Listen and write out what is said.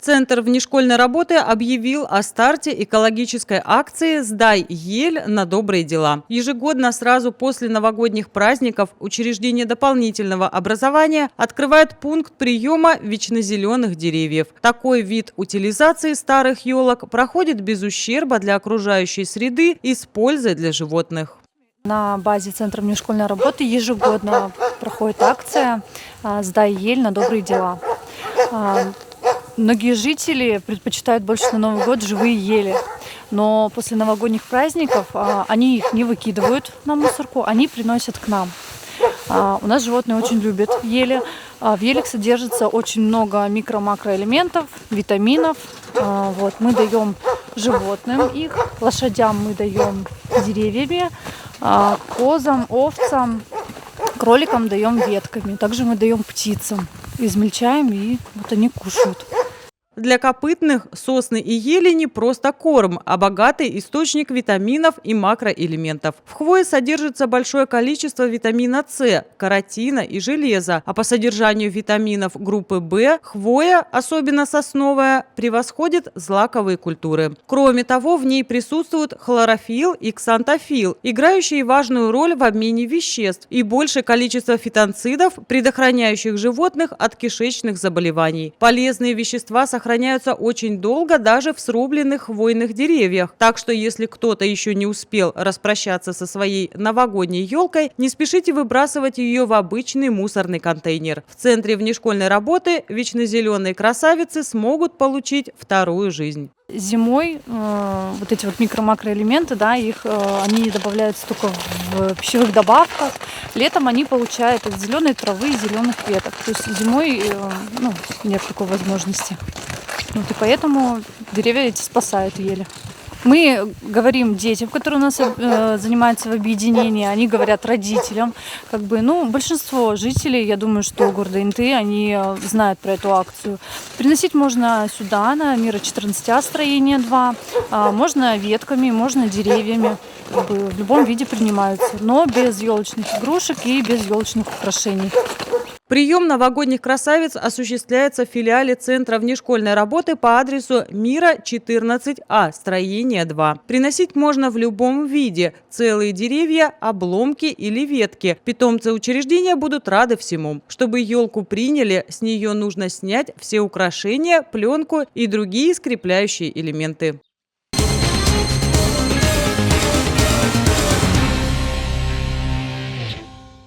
Центр внешкольной работы объявил о старте экологической акции «Сдай ель на добрые дела». Ежегодно сразу после новогодних праздников учреждение дополнительного образования открывает пункт приема вечнозеленых деревьев. Такой вид утилизации старых елок проходит без ущерба для окружающей среды и с пользой для животных. На базе Центра внешкольной работы ежегодно проходит акция «Сдай ель на добрые дела». Многие жители предпочитают больше на Новый год живые ели, но после новогодних праздников они их не выкидывают на мусорку, они приносят к нам. У нас животные очень любят ели. В елях содержится очень много микро-макроэлементов, витаминов. Мы даем животным их, лошадям мы даем деревьями, козам, овцам, кроликам даем ветками. Также мы даем птицам, измельчаем, и они кушают. Для копытных сосны и ели не просто корм, а богатый источник витаминов и макроэлементов. В хвое содержится большое количество витамина С, каротина и железа, а по содержанию витаминов группы В хвоя, особенно сосновая, превосходит злаковые культуры. Кроме того, в ней присутствуют хлорофилл и ксантофилл, играющие важную роль в обмене веществ, и большее количество фитонцидов, предохраняющих животных от кишечных заболеваний. Полезные вещества сохраняются очень долго даже в срубленных хвойных деревьях. Так что если кто-то еще не успел распрощаться со своей новогодней елкой, не спешите выбрасывать ее в обычный мусорный контейнер. В Центре внешкольной работы вечнозеленые красавицы смогут получить вторую жизнь. Зимой эти микро-макроэлементы, они добавляются только в пищевых добавках. Летом они получают от зеленой травы и зеленых веток. То есть зимой нет такой возможности. И поэтому деревья эти спасают ели. Мы говорим детям, которые у нас занимаются в объединении, они говорят родителям. Большинство жителей, я думаю, что города Инты, они знают про эту акцию. Приносить можно сюда, на Мира 14А, строение 2. Можно ветками, можно деревьями. В любом виде принимаются, но без елочных игрушек и без елочных украшений. Прием новогодних красавиц осуществляется в филиале Центра внешкольной работы по адресу Мира 14А, строение 2. Приносить можно в любом виде – целые деревья, обломки или ветки. Питомцы учреждения будут рады всему. Чтобы елку приняли, с нее нужно снять все украшения, пленку и другие скрепляющие элементы.